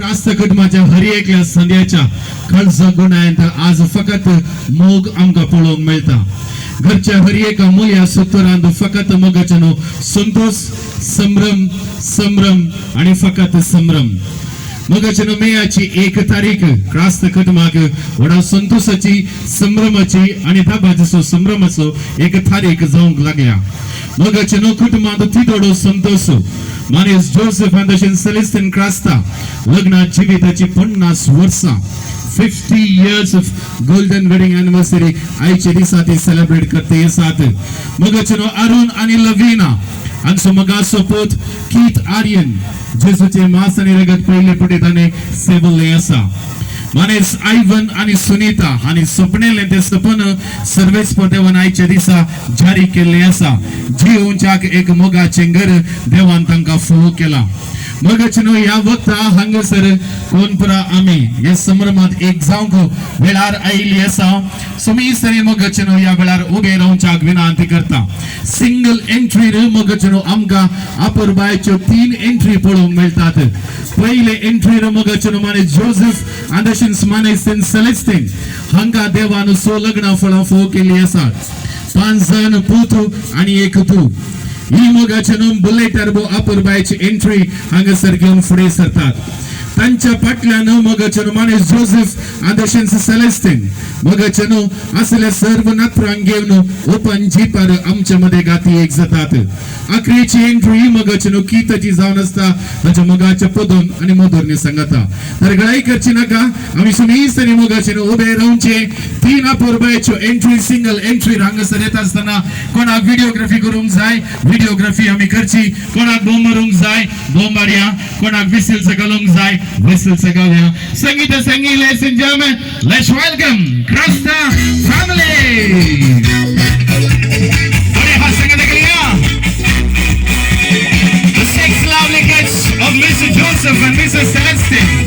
रास्त कुटुंबाच्या हरी एकल्या संध्याच्या खर्च गुणायंत आज फकत मोग आमका पळोवंक मेळटा. घरच्या हरी एका मुल्या सुतरांत फकत मोगाचनो संतोष संभ्रम संभ्रम आणि फकत संभ्रम. मोगाचनो मेयाची 1 तारीख क्रास्त कुटुंबाक व्हडा संतोषाची संभ्रमाची आणि दाबाजसो संभ्रमाचो 1 तारीख जावंक लागल्या. मोगाचनो कुटुंबांत तितोडो संतोष मानेस जोसेफ फाउंडेशन सेलेस्टिन क्रास्ता लग्ना जीविताची 50 वर्षां 50 years of golden wedding anniversary आयचे दिसा ती सेलिब्रेट करते आसात. मोगाचनो अरुण आणि लवीना हांचो मोगाचो पूत कीथ आर्यन जेजूचे मास आणि रगत पयले पटी ताणे सेवल्ले आसा. मानेस आयवन आणि सुनीता आणि सपनेले ते सपन सर्वेच देवान आयच्या दिसा जारी केल्ले आसा. जीवनच्याक एक मोगाचें घर देवान तांकां फोव केला. मोगाचनो ह्या वक्ता हांगासर कोणपुरा आमी हे संभ्रमात एक जावंक वेळार आयिल्ली आसा. समी सरी मोगाचनो ह्या वेळार उबे रावच्याक विनंती करता. सिंगल एंट्री मोगाचनो आमकां आपुरबायच्यो 3 एंट्री पळोवंक मेळटात. पयले एंट्री मोगाचनो माने जोसेफ आंडरशन्स माने सेंट सेलेस्टिन हांकां देवान 6 लग्नां फळां फोव केल्ली आसात. 5 जण पूत आणि 1 धूव. ही मोगाचनो बुलेट टर्बो आपुरबायची एंट्री हांगासर घेवन फुडें सरतात. तांच्या फाटल्यान मोगाचनो माने जोसेफ आंडरशन्स सेलेस्टिन मोगाचनो असले सर्व नातरांक घेवन ओपन जीपार आमच्या मध्ये गाती एक जातात. आखरीची एंट्री मोगाचनो कीताची जावन आसता ताच्या मोगाच्या पदोन आणि मधुरने सांगता. तर गळाई करची नाका. आमी समीसरी मोगाचनो उबे रावचे. 3 आपुरबायच्यो एंट्री सिंगल एंट्री हांगासर येता आसतना कोणाक व्हिडिओग्राफी करूंक जाय व्हिडिओग्राफी आमी करची. कोणाक बोंब मारूंक जाय बोंब मारया. कोणाक विसील सकलूंक जाय विसील सकलया. संगीत संगीत ladies end gentleman let's welcome Crasta family. बड़े हाथ संगीत के लिए the 6 lovely kids of Mr. Joseph and Mrs. Celestine.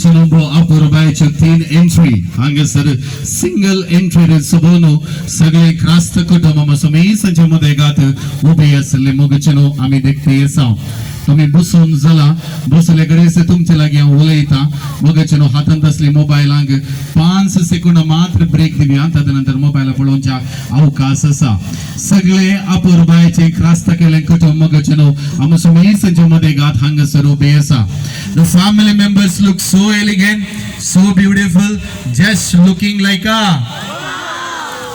Chilombo Apurbaichu 3 entry हांगासर सिंगल एंट्री सबोनो सगळे क्रास्त कुटुंब समेत संचमध्ये गात उभे असले मोगचनो आम्ही देखते येसाव तुम्ही बसून झाला बसले कडेच तुमचे लागी उलयता मोगचनो हातात असले मोबायलांक 5 सेकंद मात्र ब्रेक दिव्या तदनंतर मोबाईल पळोवच्या अवकाश असा सगळे अपुरबायचे क्रास्त केले कुटुंब मोगचनो आम्ही समेत संचमध्ये गात हांगासर उभे असा. The family members look so elegant, so beautiful, just looking like a.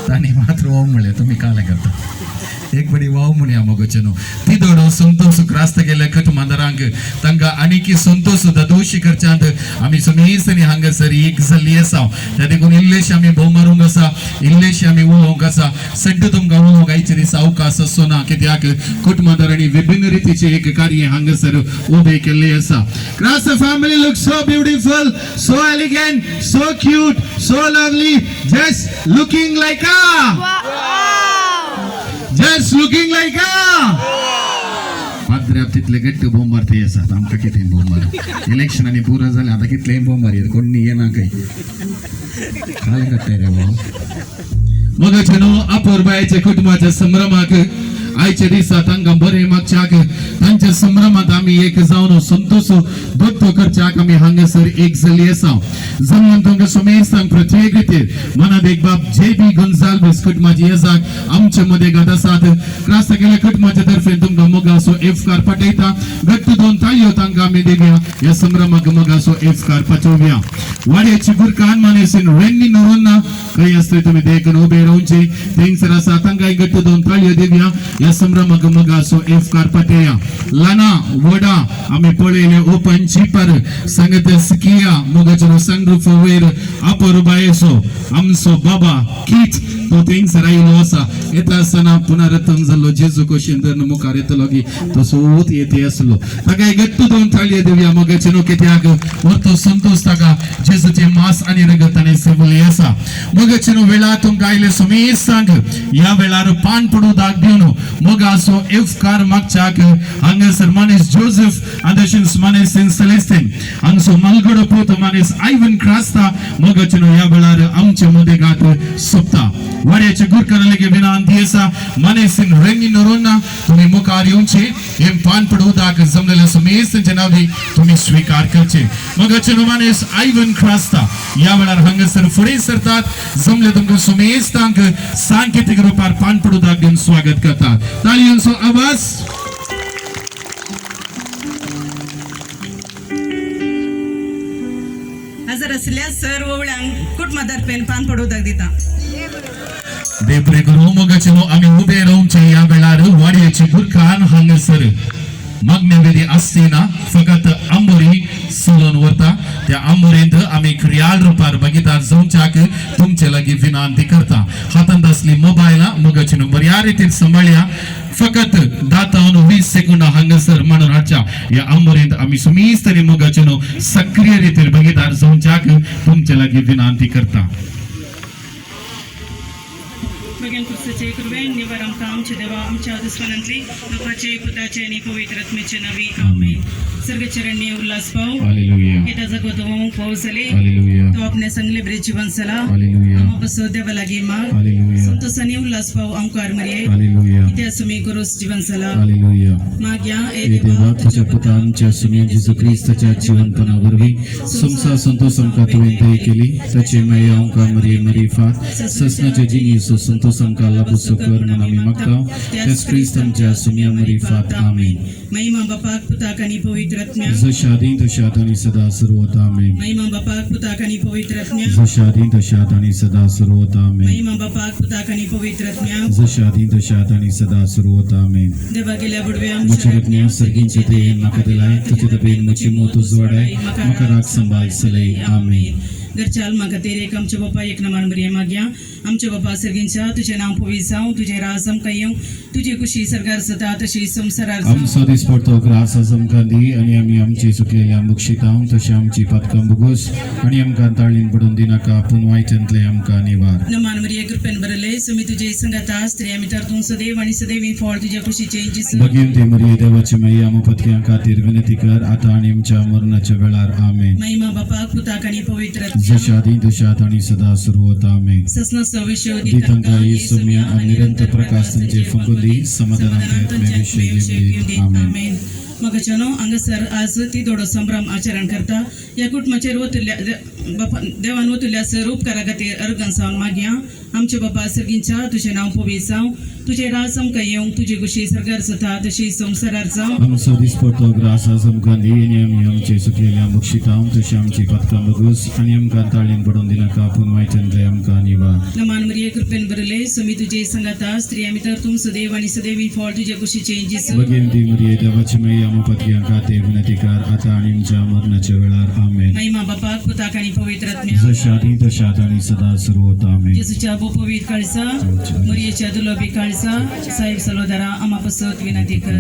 तानी मात्र वाव म्हळे तुम्ही काले करता एक बडी वाव म्हणे मोगचनो ती दोडो संतोष क्रास्त केले कुटुंबांक तांका आनीकी संतोष दोषी करच्यांत आम्ही समेसनी हांगासर एक जल्ली आसा त्या देखून इल्लेशे आम्ही भोव मारूंक आसा इल्लेशे आम्ही उलोवंक आसा सड्ड तुमकां उलोवंक आयचे दीस अवकाश आसो ना कित्याक कुटुंबांनी विभिन्न रितीचे एक कार्य हांगासर उबे केल्ले आसा. क्रास्त family look so beautiful, so elegant, so cute, so lovely, just looking like a Just looking like a पाद्रे तितले गट्ट बोंबारते असतात आमका किती बोंबार इलेक्शन आणि पुरा झाले आता कितले बोंबार येत कोणी ये ना काही काय करताय रे भाऊ मग चनो अपूर्बायचे कुटुंबाच्या संभ्रमाक आयच्या दिसा तांकां बरे मागच्याक तांच्या संभ्रमात आम्ही एक जावन संतोष व्यक्त करच्याक आम्ही हांगासर एक जल्ली आसा. जमून तुमकां समेत सांग प्रत्येक रितीर मनात एक बाब JB गोंजाल्वेस कुटुंबाची येजाक आमचे मध्ये गात आसात क्रास्त केले कुटुंबाच्या तर्फे तुमकां मोगासो एफकार पाठयता गट्ट दोन ताळयो तांकां आमी दिवया या संभ्रमाक मोगासो एफकार पाठोवया. वाड्याची बुरकान मानेसीन रेन्नी नोरोन्ना खंय आसतय तुमी देखून उबे रावचे थंयसर आसा तांकां गट्ट दोन ताळयो दिवया या संभ्रमाक मोगासो एफकार पाठयया. लाना वडा आमी पळयले ओपन चिपर संगत स्किया मोगाचो सनरूफ वयर अपूर्बायसो आमचो बाबा कीच तो थंयसर आयलो आसा येता आसतना पुनरुत्थान जाल्लो जेजू कोशिंदर मुखार येतलो की तो सोत येते आसलो ताका गट्ट दोन ताळयो दिवया मोगाचो कित्याक वरतो संतोष ताका जेजूचे मांस आनी रगताने सेवले आसा. मोगाचो वेळा तुमकां आयले समेत सांग या वेळार पान पडू दाग दिवन मोगासो एफकार मागच्याक हांगासर मानेस जोसेफ आदर्शन्स मानेस सेंट सेलेस्टिन हांगसो मलगडो पोत मानेस आयवन क्रास्ता मोगाचो या वेळार आमचे मध्ये गात सोपता. वाड्याचे गुरकरालेगे विनंती आसा मानेसीन रेंगी नोरोन्ना तुम्ही मुखार येवचे हे पान पडू दाग जमलेल्या समेत जनावी तुम्ही स्वीकार करचे. मोगाचो मानेस आयवन क्रास्ता या वेळार हांगासर फुडें सरतात जमले तुमकां समेत तांक सांकेतिक रुपार पान पडू दाग दिवन स्वागत करतात. ताळयांचो आवाज. हजर असल्या सर्व वळ्यांक कुटुंबातर्फे पान पडू दाग दिता. देवरे करू मोगाचो आम्ही उबे रावचे या वेळार वाड्याची बुरकान हांगासर मग्नविधी असतेना फकत आंबोरी सोलून वरता त्या आंबोरींत आम्ही क्रियाळ रुपार बघितात जावच्याक तुमचे लागी विनंती करता. हातात असली मोबायला मोगाचो बऱ्या रितीन सांभाळया फकत दातावन 20 सेकंद हांगासर म्हणून हाडच्या या आंबोरींत आम्ही समेत तरी मोगाचो सक्रिय रितीन बघितात जावच्याक तुमचे लागी विनंती करता. भगवान कृष्णाचे कृपे निवार आमकां आमचे देवा आमच्या दुश्मनांतली नफाचे पुताचे आणि पवित्र आत्मेचे नावी आमेन. सर्गचरणी उल्लास पाव हालेलुया येता जगत होऊंक पावस जाले हालेलुया तो आपणे सांगले बरे जीवन सला हालेलुया आम बसो देवा लागी माग हालेलुया संतोषाने उल्लास पाव आमकार मरिये हालेलुया इतिहास मी करोस जीवन सला हालेलुया. माग्या ए हे देवा तुझ्या पुता आमच्या सुन्या जेजू ख्रिस्ताच्या जीवनपणा वरवी समसा संतोष आमकां तुवें दय केली ताचे माया आमकां मरिये मरिफात ससनाच्या जिनी सो संतोष आमकां लाभूसो कर म्हणून आमी मागता त्याच ख्रिस्त आमच्या सुन्या मरिफात आमेन. महिमा बापाक पुताक आणि पवित्र आत्म्या जशादी तशात आणि सदा सर्वत आमेन. महिमा बापाक पुताक आणि पवित्र आत्म्या जशादी तशात आणि सदा सर्वत आमेन. महिमा बापाक पुताक आणि पवित्र आत्म्या जशादी तशात आणि सदा सर्वत आमेन. देवा गेल्या बुडव्या मुचरत्न्या सर्गींचे ते म्हाका दिलाय तुझे दबेन मुची मोत उजवाडाय म्हाका राग संभाळ सलय आमेन. घरच्या आलमा खातीर एक आमचे बापा एक नमान मरिये मागया आमचे बापा सर्गींच्या तुझे नाव पवी जावं तुझे राज आमकां येवं तुझी कुशी सरकार जाता तशी संवसारार जावं. आमचो दिसपडतो ग्रास आमकां दी आनी आमी आमची चुकलेल्या मुक्षितांव तशें आमची पदकां बुगोस आनी आमकां ताळीन पडून दिनाका पूण वायट्यांतले आमकां निवार. नमान मरिये कृपेन बरले सुमी तुजे संगाता स्त्री आमी तर तूं सदैव आनी सदैवी फळ तुझ्या कुशीचे जिस भगिवंती मरिये देवाची माई आम पदक्यां खातीर विनंती कर आतां आनी आमच्या मरणाच्या वेळार आमेन. महिमा बापाक पुताक आनी पवित्र जशा आदी तशात आनी सदा सुरवत आमेन. ससना सविशो दितांका येसुम्या अनिरंत प्रकाश तांचे फंगुंदी समाधानांत आमेन. मगचनो हांगासर आज ती दोडो संभ्रम आचरण करता ह्या कुटुंबाचेर वतुल्ल्या देवान वतुल्ल्या सर उपकारा खातीर अर्गां सावन मागया आमचे बापा सर्गींच्या तुझें नांव पवी जावं तुझें राज आमकां येवं तुजी कुशी सरकार जाता तशी संवसारार जावं. आमचो दिसपडतो ग्रास आमकां दी आनी आमी आमचे चुकलेल्या मुक्षितांव तशें आमची पदकां बगूस आनी आमकां ताळीन पडून दिनाका पूण वायट्यांतले आमकां निवार. नमान मरिये कृपेन बरले सुमी तुजे संगाता स्त्री आमी तर तूं सदैव आनी सदैवी फळ तुझे कुशीचे जिस भगिवंती मरिये देवाची माई आम पदक्यां खातीर विनंती कर आतां आनी आमच्या मरणाच्या वेळार आमेन. महिमा बापाक पुताक आनी पवित्र आत्म्याक जशा आदी तशात आनी सदा सुरवत आमेन. जेसूच्या बोपोवीत काळसा मरियेच्या दुलोबी काळसा साहेब सलोदरा आमा पसत विनंती कर.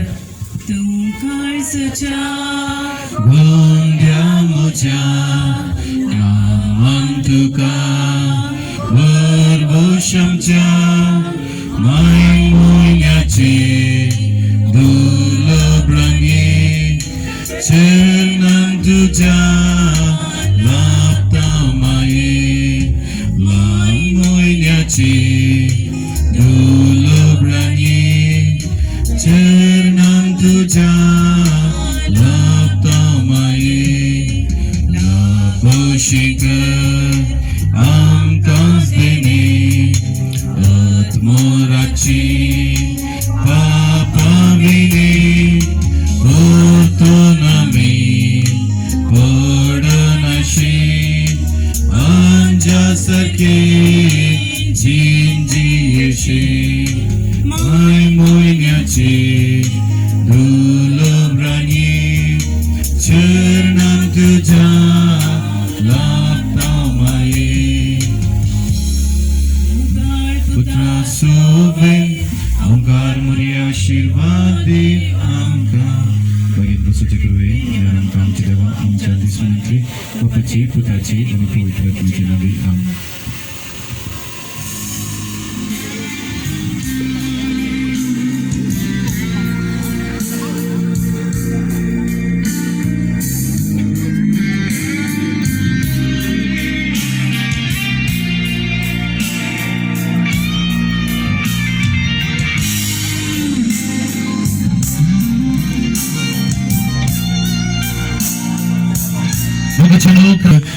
तूं काळसाच्या गोंद्या म्हज्या नामान तुका वरभूश आमच्या माय मोन्याचे दुर्लभ रंगी चरणां तुज्या लाभता माये लांब मोन्याचे दुर्लभ रंगी चरणां तुज्या लाभता माये लाभोशीक आमकांच देणे आत्मोराची पापा विने भोवतून आमी पडनाशी आंजा सारके जिंजीयेशी माय मोन्याची दुर्लभ राणी चरणां तुज्या लाभता माये पुत्रा सोबे ओंकार मरिया आशीर्वाद दी आमकां. भगीत बसूचे कृपे आमकां आमचे देवा आमच्या दिसवंतली बापाची पुताची आनी पवित्र आत्म्याची नांवी आमेन.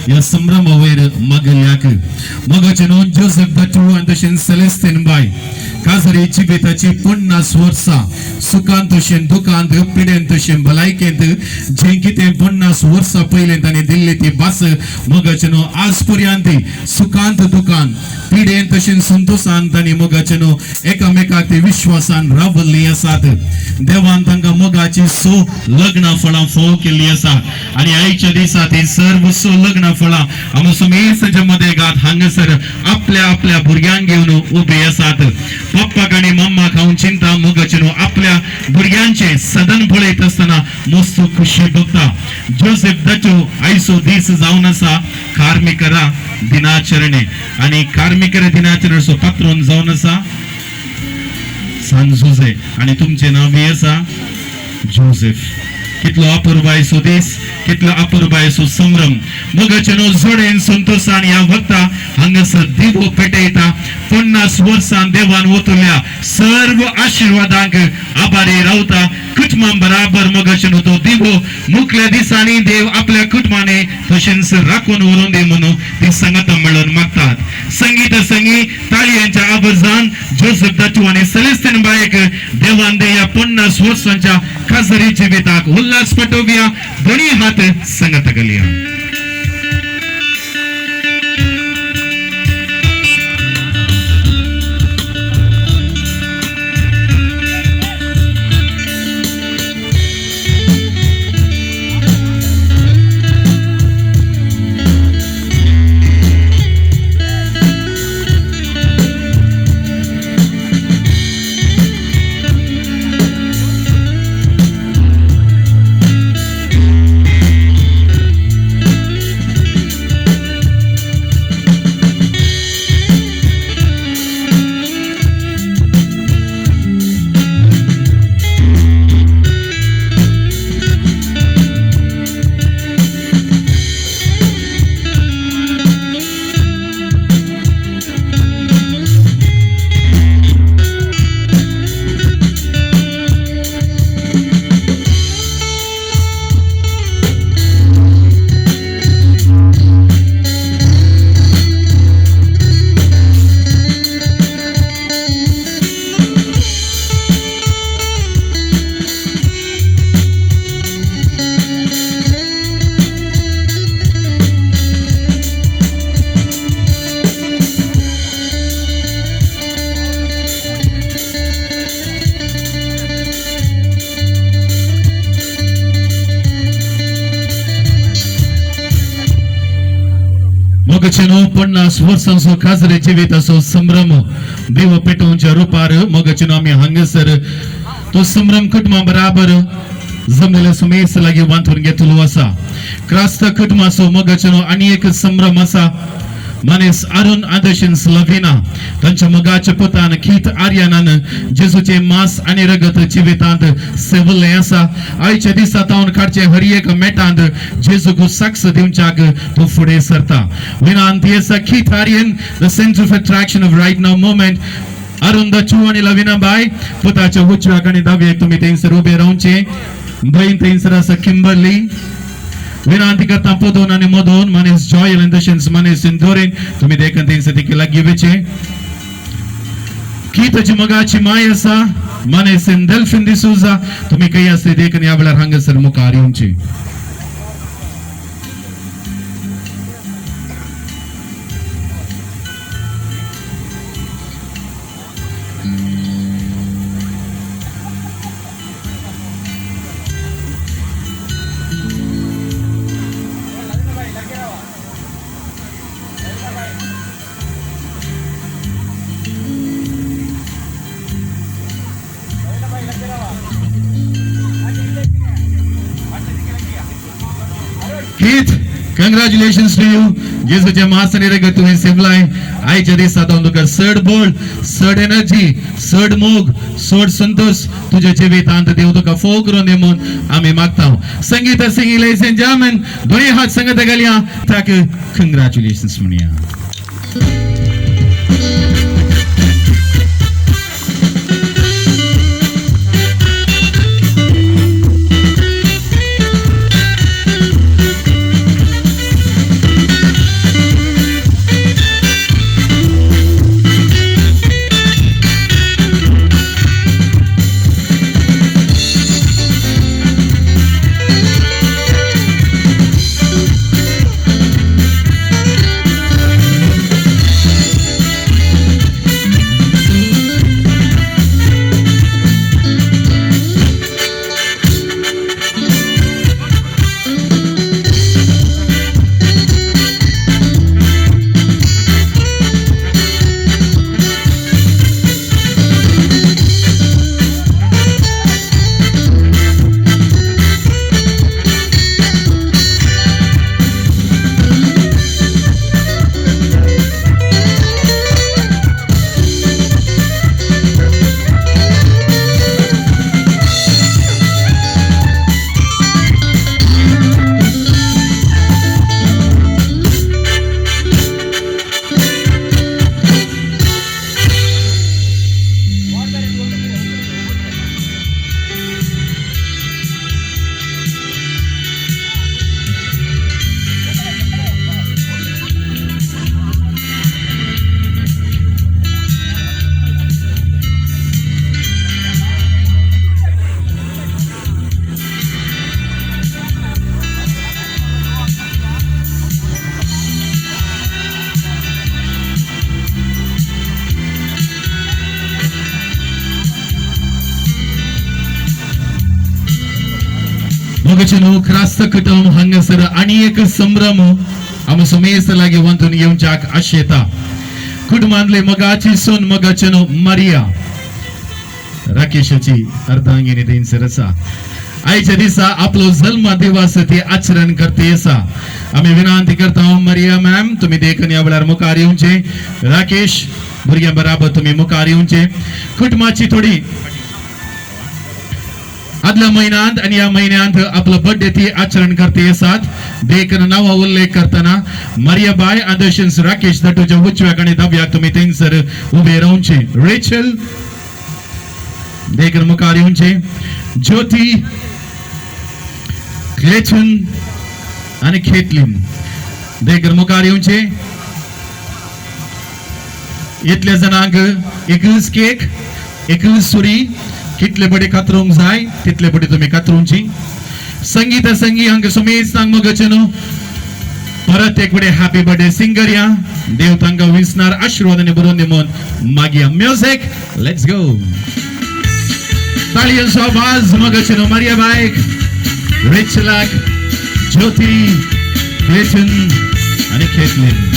या संभ्रमावयर मागल्याक मगचनो जोसेफ दटू आनी तशें सेलेस्तीन बाय काजरी जिबेताची 50 वर्सां सुखांत तशें दुखांत पिडेंत तशें भलायकेंत जें कितें 50 वर्सां पयलें तांणी दिल्ली ती भास मगचनो आज पर्यंत सुखांत दुखांत पिडेंत तशें संतोशांत तांणी मगचनो एकामेकाक ते विश्वासान रावल्लीं आसात. देवान तांकां मोगाची लग्न फळां फोव केल्लीं आसा आनी आयच्या दिसा ती सर्व लग्न फळां आमी सुमेस जमदेगात हांगासर आपल्या आपल्या भुरग्यांक घेवन उबे आसात. पप्पाक आनी मम्माक हांव चिंता मोगचनो आपल्या भुरग्यांचे सदन पळयत आसतना मस्त खुशी भोगता. जोसेफ दचो आयचो दीस जावन आसा कार्मिकरा दिनाचरणे आनी कार्मिकर दिनाचरणेचो पात्रोन जावन आसा सान जोसे आनी तुमचे नांव बी आसा जोसेफ. कितलो अपुर्बायसो दीस कितलो अपुर्बायसो संभ्रम मगचनो जोडेन संतोषान ह्या वक्ता हांगासर दिवो पेटयता. 50 वर्सां देवान वतुल्या सर्व आशिर्वादांक आभारी रावता. कुटुंबां बराबर मगचनो तो दिवो मुखल्या दिसांनी देव आपल्या कुटुंबाने तशेंच राखून उरून दी म्हणून ती संगत मेळून मागतात. संगीत संगी ताळयांच्या आवाजान जोसेफ दचू आनी सेलेस्तीन बायक देवान दे ह्या 50 वर्सांच्या खासरी जिविताक उल्हास पटोवया. दोनी हात संगत घालया. मोगचेनो 50 वर्सांचो काजरे जिविताचो संभ्रम दिव पेटोवच्या रुपार मोगचेनो आमी हांगासर तो संभ्रम कुटुंबा बराबर जमलेल्या सुमेस लागी वांथून घेतलो आसा. क्रास्त कुटुंबाचो मोगचेनो आनी एक संभ्रम आसा. मानेस अरुण आदर्शन स्लव्हिना तांच्या मोगाच्या पुतान खीत आर्यानान जेजूचे मांस आनी रगत जिवितांत सेवल्लें आसा. आयच्या दिसा तावन काडचे हर एक मेटांत जेजूक साक्ष दिवच्याक तो फुडें सरता. विनंती आसा खीत Aryan the centre of attraction of right now moment Arun दचू आणि लविना बाय पुताच्या उजव्याक आनी दाव्याक तुमी थंयसर उबे रावचे. बहीण थंयसर आसा किंबर्ली. विनंती करता पोदोन आणि मदोन मानेस जॉयल एंड दशन्स मानेस इंदोरेन तुम्ही देखन थंयसर तिके लागी वेचे. खीताची मोगाची माय आसा मानेस इन डेल्फिन दिसूजा तुम्ही काही असते देखन या वेळार हांगासर मुखार येवचे. Keith, congratulations to you. जेजूच्या मांसाने रगत तुम्ही सेवलाय. आयच्या दिसा तुका चड बळ, चड एनर्जी, चड मोग, चड संतोष तुझ्या जिवितांत देव तुका फोव करून दे म्हणून आम्ही मागता. संगीता सिंगी लेडीज एंड जेंटलमैन दोन्ही हात संगत घालया ताका कंग्रॅच्युलेशन्स म्हणया. मोगचेनो क्रास्त कुटुंब हांगासर आनी एक संभ्रम आमी सुमेस लागी वंतून येवच्याक आशेता. कुटुंबांतले मोगाची सोन मोगचेनो मारिया राकेशाची अर्धांगिनी थंयसर आसा. आयच्या दिसा आपलो जल्म दिवस ती आचरण करते आसा. आमी विनंती करता मारिया मॅम तुम्ही देखन या वेळार मुखार येवचे. राकेश भुरग्यां बराबर तुम्ही मुखार येवचे. कुटुंबाची थोडी आदल्या महिन्यात आणि या महिन्यात आपला बर्थडे ती आचरण करते आसात. देखन नाव उल्लेख करताना मारिया बाय आदर्शन्स राकेश दटूच्या उजव्याक आणि दाव्याक तुम्ही थंयसर उबे रावचे. रेचल देखन मुखार येवचे. ज्योती, क्लेटन आणि केटलिन देखन मुखार येवचे. इतल्या जणांक एकूच केक, एकूच सुरी कितले बडे कातरूंक जाय तितले बडे तुम्ही कातरूंची. संगीत संगी हांगा सुमेज सांग मोगचेनो परत एक बडे हॅपी बर्थडे सिंगर या देव तांकां विसनार आशीर्वाद आनी बरोवन दी म्हणून मागया. Music let's go. ताळयांचो आवाज मोगचेनो मारिया बायक, रेचलाक, ज्योती, क्लेटन आणि केटलिन.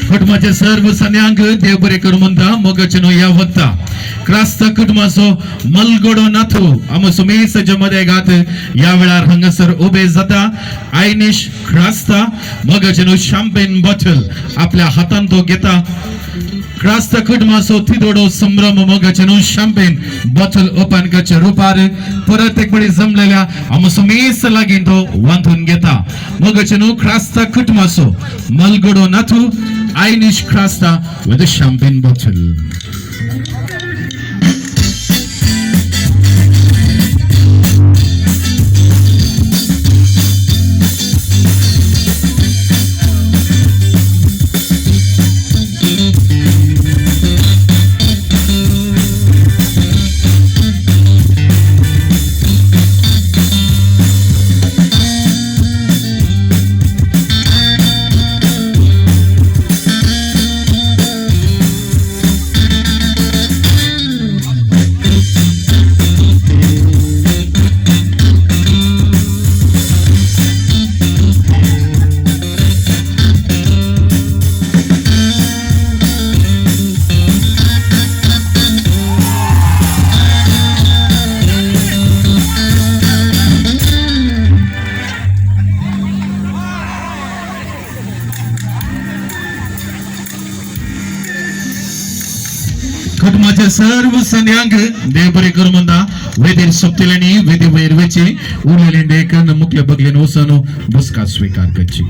कुटुंबाचे सर्व सन्यांग देव बरे करू म्हणता मोगचनो या वक्ता क्रास्त कुटुंबाचो मलगडो नाथू आम सुमी सज्जमध्ये घात या वेळार हांगासर उबे जाता आयनिश क्रास्ता मोगचनो शॅम्पेन बॉटल आपल्या हातान तो घेता क्रास्त कुटुंबाचो तिदोडो संभ्रम मोगचनो शॅम्पेन बॉटल ओपन करचे रुपार परत एक बडी जमलेल्या आम सुमीस लागीं तो वांथून घेता मोगचनो क्रास्त कुटुंबाचो मलगडो Nathu Irish Crasta with a champagne bottle. कुटुंबाचे सर्व सन्यांग देव बरे करू म्हणता वेदीर सोपतिलेनी वेदी वयर वेची उरलेले डेकन मुख्य बगलेन वसनो बुसका स्वीकार करची